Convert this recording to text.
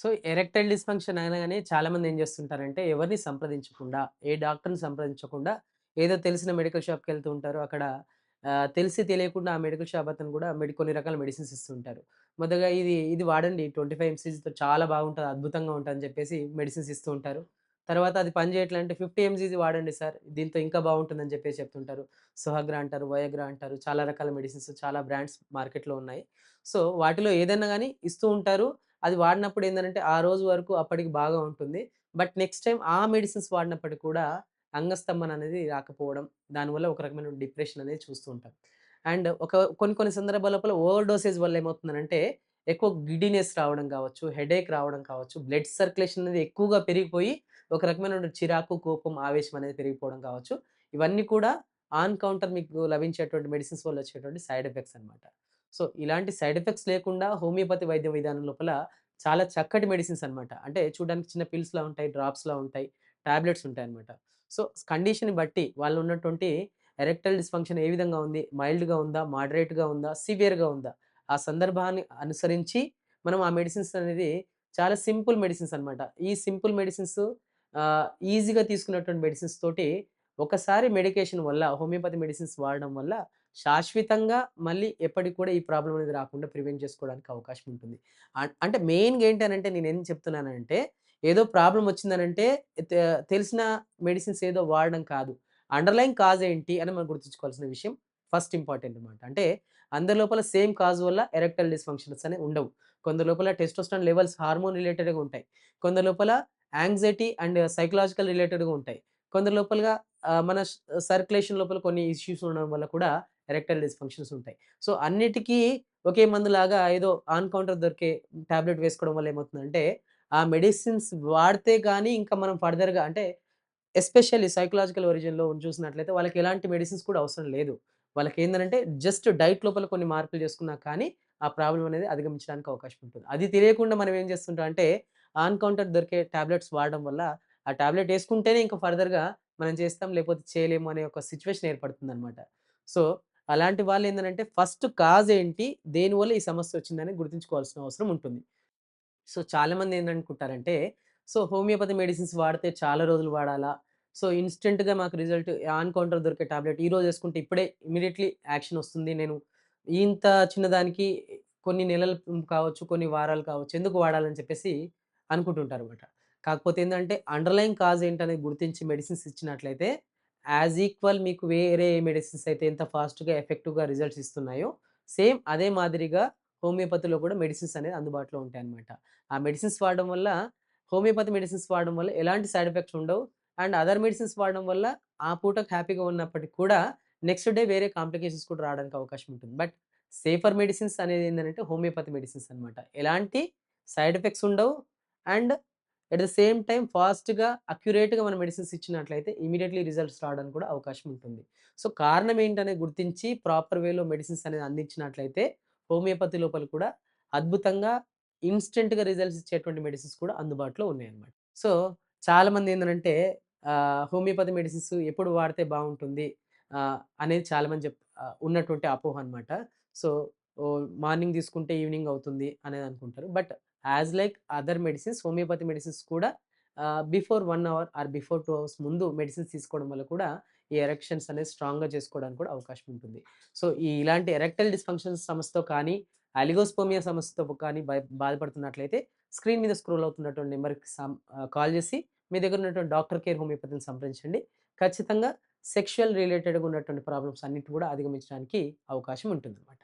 So, erectile dysfunction అనగానే చాలామంది ఏం చేస్తుంటారంటే, ఎవరిని సంప్రదించకుండా, ఏ డాక్టర్‌ని సంప్రదించకుండా, ఏదో తెలిసిన మెడికల్ షాప్‌కెళ్తూ ఉంటారు. అక్కడ తెలిసి తెలియకుండా ఆ మెడికల్ షాప్ అతను కూడా కొన్ని రకాల మెడిసిన్స్ ఇస్తూ ఉంటారు. మొదటగా ఇది వాడండి 25 ఎంసీజీతో చాలా బాగుంటది, అద్భుతంగా ఉంటదని చెప్పేసి మెడిసిన్స్ ఇస్తూ ఉంటారు. తర్వాత అది పని చేయట్లే అంటే 50 ఎంజీజీ వాడండి సార్, దీంతో ఇంకా బాగుంటుందని చెప్పేసి చెప్తుంటారు. సోహాగ్రా అంటారు, వయాగ్రా అంటారు. చాలా రకాల మెడిసిన్స్, చాలా బ్రాండ్స్ మార్కెట్‌లో ఉన్నాయి. సో, వాటిలో ఏదన్నా గాని ఇస్తూ ఉంటారు. అది వాడినప్పుడు ఏందనంటే, ఆ రోజు వరకు అప్పటికి బాగా ఉంటుంది. బట్ నెక్స్ట్ టైమ్ ఆ మెడిసిన్స్ వాడినప్పటికి కూడా అంగస్తంభన అనేది రాకపోవడం, దానివల్ల ఒక రకమైన డిప్రెషన్ అనేది చూస్తూ ఉంటాం. అండ్ కొన్ని కొన్ని సందర్భాల లోపల ఓవర్ డోసేజ్ వల్ల ఏమవుతుందనంటే, ఎక్కువ గిడ్డీనెస్ రావడం కావచ్చు, హెడేక్ రావడం కావచ్చు, బ్లడ్ సర్క్యులేషన్ అనేది ఎక్కువగా పెరిగిపోయి, ఒక రకమైనటువంటి చిరాకు, కోపం, ఆవేశం అనేది పెరిగిపోవడం కావచ్చు. ఇవన్నీ కూడా ఆన్ కౌంటర్ మీకు లభించేటువంటి మెడిసిన్స్ వల్ల వచ్చేటువంటి సైడ్ ఎఫెక్ట్స్ అన్నమాట. సో, ఇలాంటి సైడ్ ఎఫెక్ట్స్ లేకుండా హోమియోపతి వైద్య విధానం లోపల చాలా చక్కటి మెడిసిన్స్ అన్నమాట. అంటే చూడడానికి చిన్న పిల్స్‌లా ఉంటాయి, డ్రాప్స్‌లా ఉంటాయి, టాబ్లెట్స్ ఉంటాయన్నమాట. సో, కండిషన్‌ని బట్టి వాళ్ళు ఉన్నటువంటి ఎరెక్టైల్ డిస్‌ఫంక్షన్ ఏ విధంగా ఉంది? మైల్డ్‌గా ఉందా? మోడరేట్‌గా ఉందా? సివియర్‌గా ఉందా? ఆ సందర్భాన్ని అనుసరించి మనం ఆ మెడిసిన్స్ అనేది చాలా సింపుల్ మెడిసిన్స్ అన్నమాట. ఈ సింపుల్ మెడిసిన్స్ ఈజీగా తీసుకున్నటువంటి మెడిసిన్స్ తోటి ఒకసారి మెడికేషన్ వల్ల, హోమియోపతి మెడిసిన్స్ వాడడం వల్ల శాశ్వతంగా మళ్ళీ ఎప్పటికి కూడా ఈ ప్రాబ్లమ్ అనేది రాకుండా ప్రివెంట్ చేసుకోవడానికి అవకాశం ఉంటుంది. అంటే మెయిన్‌గా ఏంటనంటే నేనేం చెప్తున్నానంటే, ఏదో ప్రాబ్లమ్ వచ్చిందనంటే తె తెలిసిన మెడిసిన్స్ ఏదో వాడడం కాదు. అండర్‌లైన్ కాజ్ ఏంటి అని మనం గుర్తుంచుకోవాల్సిన విషయం ఫస్ట్ ఇంపార్టెంట్ అన్నమాట. అంటే అందరి లోపల సేమ్ కాజ్ వల్ల ఎరెక్టైల్ డిస్‌ఫంక్షన్స్ అనేవి ఉండవు. కొందరి లోపల టెస్టోస్టెరాన్ లెవెల్స్ హార్మోన్ రిలేటెడ్‌గా ఉంటాయి. కొందరి లోపల యాంక్సైటీ అండ్ సైకలాజికల్ రిలేటెడ్‌గా ఉంటాయి. కొందరి లోపలగా మన సర్క్యులేషన్ లోపల కొన్ని ఇష్యూస్ ఉండడం వల్ల కూడా ఎరెక్టైల్ డిస్‌ఫంక్షన్స్ ఉంటాయి. సో, అన్నిటికి ఒకే మందులాగా ఏదో ఆన్ కౌంటర్ దొరికే టాబ్లెట్ వేసుకోవడం వల్ల ఏమవుతుందంటే, ఆ మెడిసిన్స్ వాడితే గాని ఇంకా మనం ఫర్దర్‌గా అంటే ఎస్పెషల్లీ సైకలాజికల్ ఒరిజిన్‌లో చూసినట్లయితే వాళ్ళకి ఎలాంటి మెడిసిన్స్ కూడా అవసరం లేదు. వాళ్ళకేందనంటే జస్ట్ డైట్ లోపల కొన్ని మార్పులు చేసుకున్నా కానీ, ఆ ప్రాబ్లమ్ అనేది అధిగమించడానికి అవకాశం ఉంటుంది. అది తెలియకుండా మనం ఏం చేస్తుంటాం అంటే, ఆన్ కౌంటర్ దొరికే టాబ్లెట్స్ వాడడం వల్ల, ఆ టాబ్లెట్ యేసుకుంటేనే ఇంక ఫర్దర్‌గా మనం చేస్తాం, లేకపోతే చేయలేము అనే ఒక సిట్యుయేషన్ ఏర్పడుతుందనమాట. సో, అలాంటి వాళ్ళేందనంటే ఫస్ట్ కాజ్ ఏంటి? దేనివల్ల ఈ సమస్య వచ్చిందని గుర్తుంచుకోవాల్సిన అవసరం ఉంటుంది. సో, చాలామంది ఏందనుకుంటారంటే, సో, హోమియోపతి మెడిసిన్స్ వాడితే చాలా రోజులు వాడాలా? సో, ఇన్‌స్టంట్‌గా మాకు రిజల్ట్ ఆన్ కౌంటర్ దొరికే టాబ్లెట్ ఈరోజు యేసుకుంటే ఇప్పుడే ఇమ్మీడియేట్‌లీ యాక్షన్ వస్తుంది. నేను ఇంత చిన్నదానికి కొన్ని నెలలు కావచ్చు, కొన్ని వారాలు కావచ్చు, ఎందుకు వాడాలని చెప్పేసి అనుకుంటుంటారన్నమాట. కాకపోతే ఏందంటే, అండర్‌లైన్ కాజ్ ఏంటనేది గుర్తించి మెడిసిన్స్ ఇచ్చినట్లయితే, యాజ్ ఈక్వల్ మీకు వేరే మెడిసిన్స్ అయితే ఎంత ఫాస్ట్‌గా, ఎఫెక్టివ్‌గా రిజల్ట్స్ ఇస్తున్నాయో, సేమ్ అదే మాదిరిగా హోమియోపతిలో కూడా మెడిసిన్స్ అనేది అందుబాటులో ఉంటాయన్నమాట. ఆ మెడిసిన్స్ వాడడం వల్ల హోమియోపతి మెడిసిన్స్ వాడడం వల్ల ఎలాంటి సైడ్ ఎఫెక్ట్స్ ఉండవు. అండ్ అదర్ మెడిసిన్స్ వాడడం వల్ల ఆ పూటకి హ్యాపీగా ఉన్నప్పటికి కూడా నెక్స్ట్ డే వేరే కాంప్లికేషన్స్ కూడా రావడానికి అవకాశం ఉంటుంది. బట్ సేఫర్ మెడిసిన్స్ అనేది ఏందనంటే హోమియోపతి మెడిసిన్స్ అన్నమాట. ఎలాంటి సైడ్ ఎఫెక్ట్స్ ఉండవు. And at the same time ఫాస్ట్‌గా, అక్యురేట్‌గా మనం మెడిసిన్స్ ఇచ్చినట్లయితే ఇమ్మీడియేట్‌లీ రిజల్ట్స్ రావడానికి కూడా అవకాశం ఉంటుంది. సో, కారణం ఏంటనేది గుర్తించి ప్రాపర్ వేలో మెడిసిన్స్ అనేది అందించినట్లయితే హోమియోపతి లోపల కూడా అద్భుతంగా ఇన్‌స్టంట్‌గా రిజల్ట్స్ ఇచ్చేటువంటి మెడిసిన్స్ కూడా అందుబాటులో ఉన్నాయన్నమాట. సో, చాలామంది ఏందనంటే హోమియోపతి మెడిసిన్స్ ఎప్పుడు వాడితే బావుంటుంది అనేది చాలామంది ఉన్నటువంటి అపోహ అన్నమాట. సో, మార్నింగ్ తీసుకుంటే ఈవినింగ్ అవుతుంది అనేది అనుకుంటారు. But as like other medicines homeopathy medicines కూడా before 1 hour or before 2 hours ముందు మెడిసిన్స్ తీసుకోవడం వల్ల కూడా ఈ ఎరెక్షన్స్ అనేది స్ట్రాంగ్‌గా చేసుకోవడానికి కూడా అవకాశం ఉంటుంది. సో, ఇలాంటి ఎరెక్టైల్ డిస్‌ఫంక్షన్స్ సమస్యతో కానీ, అలిగోస్పోర్మియా సమస్యతో కానీ బాధపడుతున్నట్లయితే స్క్రీన్ మీద స్క్రోల్ అవుతున్నటువంటి నంబర్‌కి కాల్ చేసి మీ దగ్గర ఉన్నటువంటి డాక్టర్ కేర్ హోమియోపతిని సంప్రదించండి. ఖచ్చితంగా సెక్షువల్ రిలేటెడ్‌గా ఉన్నటువంటి ప్రాబ్లమ్స్ అన్నిటిని కూడా అధిగమించడానికి అవకాశం ఉంటుందన్నమాట.